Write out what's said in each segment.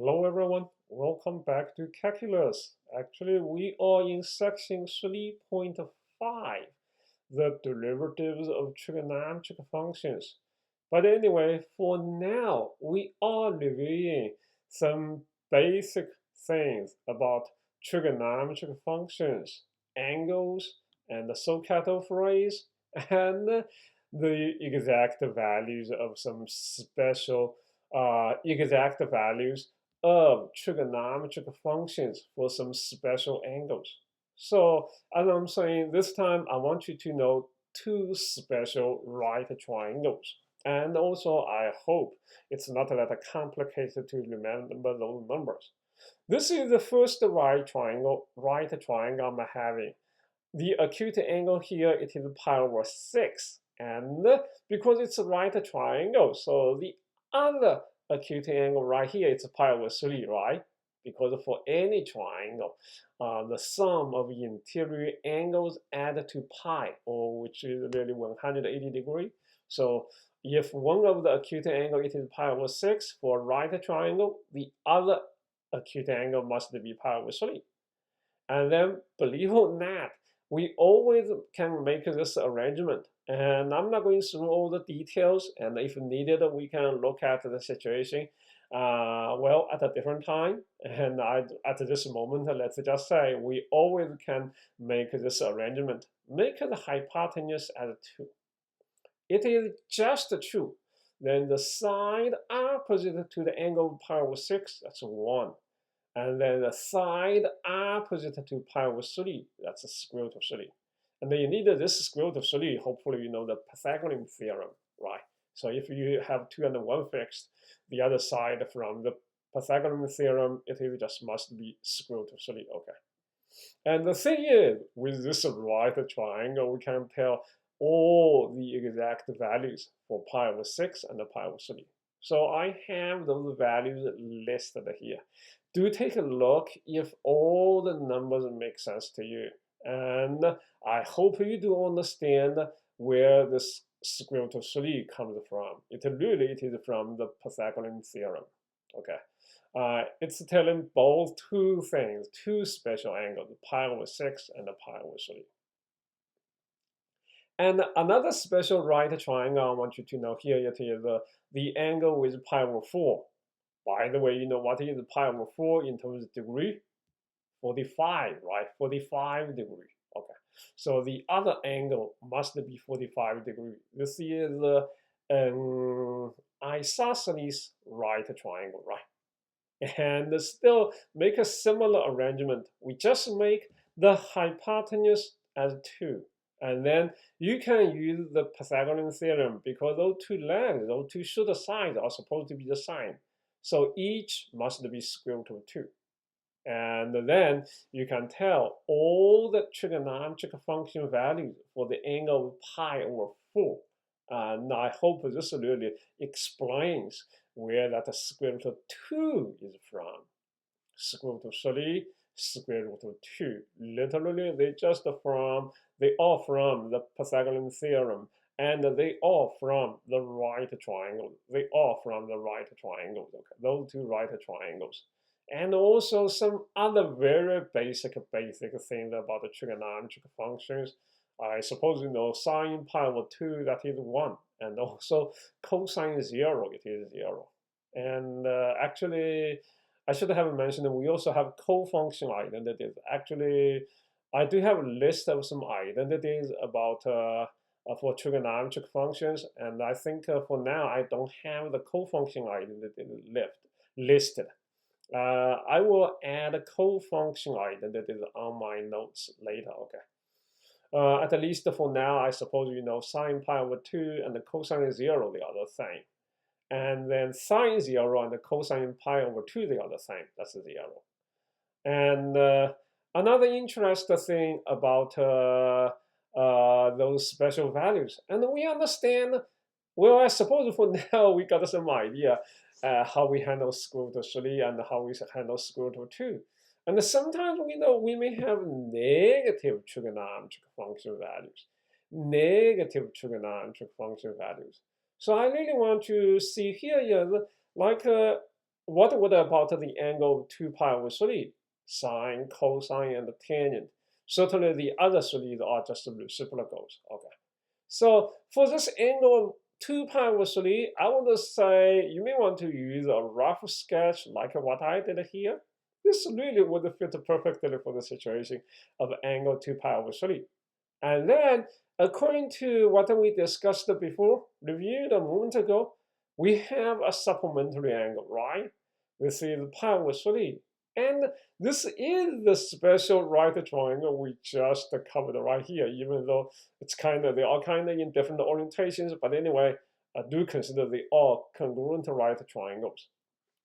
Hello everyone, welcome back to calculus. Actually, we are in section 3.5, the derivatives of trigonometric functions. But anyway, for now, we are reviewing some basic things about trigonometric functions, angles, and the SOHCAHTOA phrase, and the exact values of some special exact values of trigonometric functions for some special angles. So as I'm saying, this time I want you to know two special right triangles. And also, I hope it's not that complicated to remember those numbers. This is the first right triangle I'm having. The acute angle here, it is pi over 6. And because it's a right triangle, so the other acute angle right here, it's pi over 3, right? Because for any triangle, the sum of interior angles add to pi, or which is really 180 degrees. So if one of the acute angle it is pi over 6 for right triangle, the other acute angle must be pi over 3. And then, believe it or not, we always can make this arrangement. And I'm not going through all the details. And if needed, we can look at the situation, well, at a different time. And at this moment, let's just say we always can make this arrangement. Make the hypotenuse as 2. It is just 2. Then the side opposite to the angle of pi over 6, that's 1. And then the side opposite to pi over 3, that's the square root of 3. And then you need this square root of 3, hopefully you know the Pythagorean theorem, right? So if you have 2 and 1 fixed, the other side from the Pythagorean theorem, it is just must be square root of 3, okay. And the thing is, with this right triangle, we can tell all the exact values for pi over 6 and pi over 3. So I have those values listed here. Do take a look if all the numbers make sense to you. And I hope you do understand where this square root of 3 comes from. It is from the Pythagorean theorem. Okay. It's telling both two things, two special angles, pi over 6 and pi over 3. And another special right triangle I want you to know here, it is the angle with pi over 4. By the way, you know what is pi over 4 in terms of degree? 45, right? 45 degree. Okay. So the other angle must be 45 degree. This is isosceles right triangle, right? And still make a similar arrangement. We just make the hypotenuse as 2. And then you can use the Pythagorean theorem because those two lengths, those two shorter sides are supposed to be the same. So each must be square root of 2. And then you can tell all the trigonometric function values for the angle of pi over 4. And I hope this really explains where that square root of 2 is from. Square root of 3, square root of 2. Literally, they are from the Pythagorean theorem, and they are from the right triangle. They are from the right triangles. Okay, those two right triangles. And also some other very basic things about the trigonometric functions. I suppose you know sine pi over 2, that is 1. And also cosine 0, it is 0. And actually, I should have mentioned that we also have co-function identities. Actually, I do have a list of some identities about for trigonometric functions, and I think for now I don't have the co-function identity listed. I will add co-function identities on my notes later. Okay. At least for now, I suppose you know sine pi over 2 and the cosine 0, they are the same. And then sine 0 and the cosine pi over 2, they are the same. That's 0. And another interesting thing about those special values, and we understand, well, I suppose for now we got some idea how we handle square root of 3 and how we handle square root of 2. And sometimes we know we may have negative trigonometric function values. Negative trigonometric function values. So I really want to see here, like what about the angle of 2 pi over 3? Sine, cosine, and tangent. Certainly the other three are just reciprocals. Okay. So for this angle of 2 pi over 3, I want to say you may want to use a rough sketch like what I did here. This really would fit perfectly for the situation of angle 2 pi over 3. And then, according to what we discussed before, reviewed a moment ago, we have a supplementary angle, right? This is pi over 3. And this is the special right triangle we just covered right here, even though they are kind of in different orientations, but anyway, I do consider they all congruent right triangles.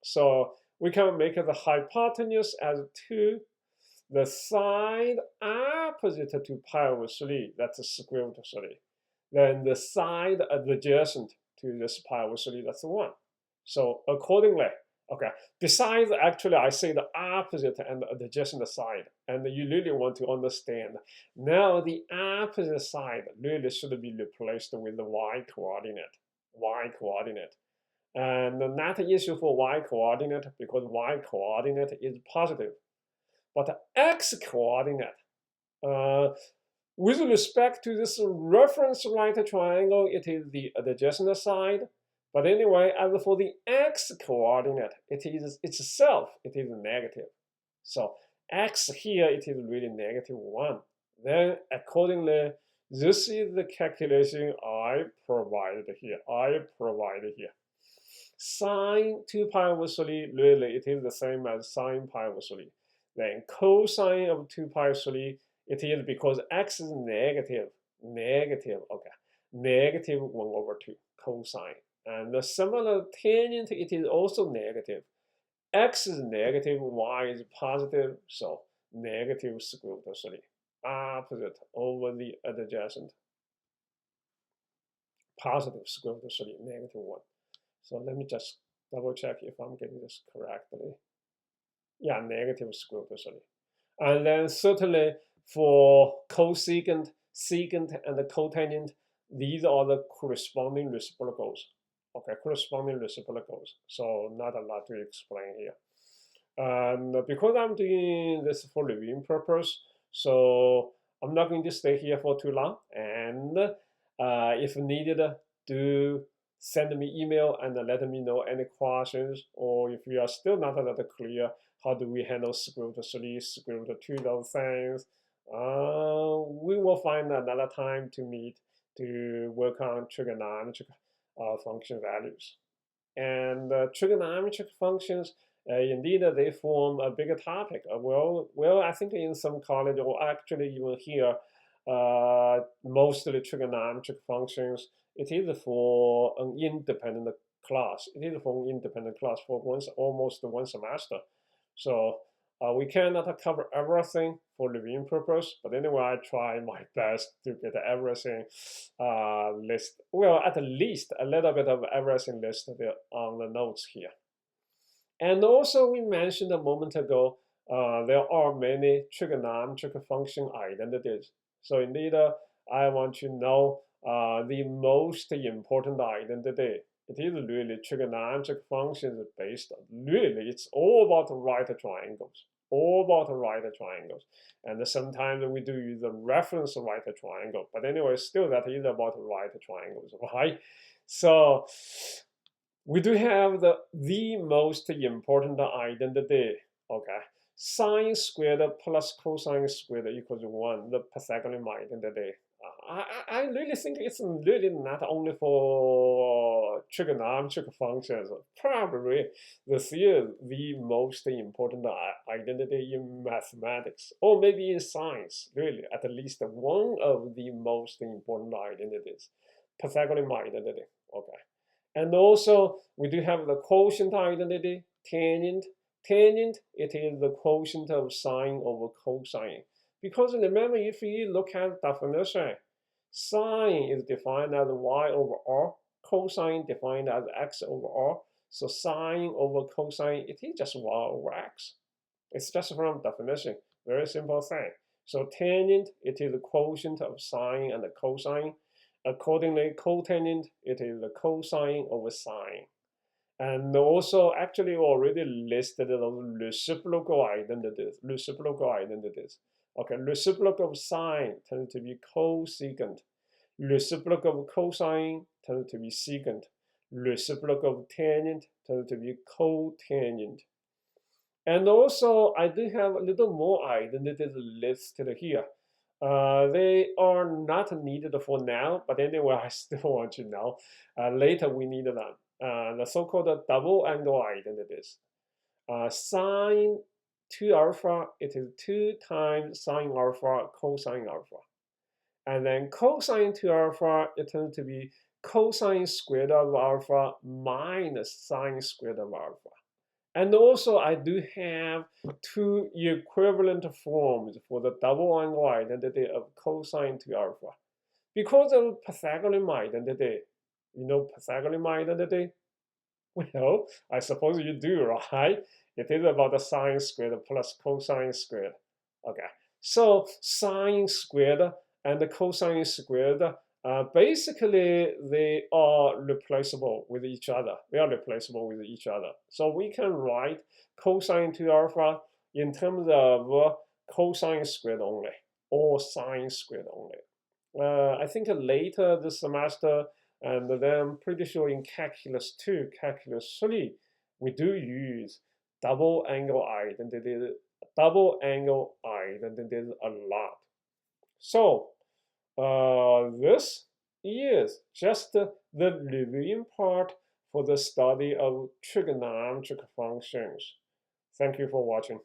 So we can make the hypotenuse as 2, the side opposite to pi over 3, that's square root of 3. Then the side adjacent to this pi over 3, that's 1. So accordingly, okay, besides actually I say the opposite and the adjacent side, and you really want to understand, now the opposite side really should be replaced with the y coordinate. And not an issue for y coordinate because y coordinate is positive. But x coordinate, with respect to this reference right triangle, it is the adjacent side. But anyway, as for the x coordinate, it is negative. So x here, it is really -1. Then accordingly, this is the calculation I provided here. Sine 2 pi over 3, really, it is the same as sine pi over 3. Then cosine of 2 pi 3, it is because x is negative, okay, -1/2 cosine. And the similar tangent, it is also negative. X is negative, y is positive, so negative square root of 3. Opposite over the adjacent. Positive square root of 3, -1. So let me just double check if I'm getting this correctly. Yeah, negative square root of 3. And then certainly for cosecant, secant, and the cotangent, these are the corresponding reciprocals. Okay, corresponding reciprocals. So not a lot to explain here. And because I'm doing this for reviewing purpose, so I'm not going to stay here for too long. And if needed, do send me email and let me know any questions, or if you are still not that clear, how do we handle square root of 3, square root of 2, those things. We will find another time to meet to work on trigonometric function values. And trigonometric functions, indeed, they form a bigger topic. Well, I think in some college, or actually even here, mostly trigonometric functions, it is for an independent class. It is for an independent class for almost one semester. So we cannot cover everything for reviewing purpose, but anyway, I try my best to get everything listed. Well, at least a little bit of everything listed on the notes here. And also, we mentioned a moment ago, there are many trigonometric function identities. So indeed, I want to know the most important identity. It is really trigonometric functions based on, really, it's all about right triangles. And sometimes we do use the reference right triangle. But anyway, still that is about right triangles, right? So we do have the most important identity, okay? Sine squared plus cosine squared equals 1, the Pythagorean identity. I really think it's really not only for trigonometric functions. Probably this is the most important identity in mathematics, or maybe in science, really, at least one of the most important identities. Pythagorean identity, okay? And also, we do have the quotient identity, tangent. Tangent, it is the quotient of sine over cosine. Because remember, if you look at definition, sine is defined as y over r, cosine defined as x over r. So sine over cosine, it is just y over x. It's just from definition, very simple thing. So tangent, it is the quotient of sine and the cosine. Accordingly, cotangent, it is the cosine over sine. And also, actually, already listed those reciprocal identities. Okay, reciprocal of sine tends to be cosecant. Reciprocal of cosine tends to be secant. Reciprocal of tangent tends to be cotangent. And also, I do have a little more identities listed here. They are not needed for now, but anyway, I still want you to know. Later, we need them. The so-called double angle identities. Sine 2 alpha, it is 2 times sine alpha cosine alpha. And then cosine 2 alpha, it tends to be cosine squared of alpha minus sine squared of alpha. And also, I do have two equivalent forms for the double angle identity of cosine 2 alpha. Because of Pythagorean identity, you know Pythagorean identity? Well, I suppose you do, right? It is about the sine squared plus cosine squared. Okay, so sine squared and the cosine squared, basically they are replaceable with each other. They are replaceable with each other. So we can write cosine 2 alpha in terms of cosine squared only or sine squared only. I think later this semester, and then I'm pretty sure in Calculus 2, Calculus 3, we do use double angle identities a lot. So this is just the reviewing part for the study of trigonometric functions. Thank you for watching.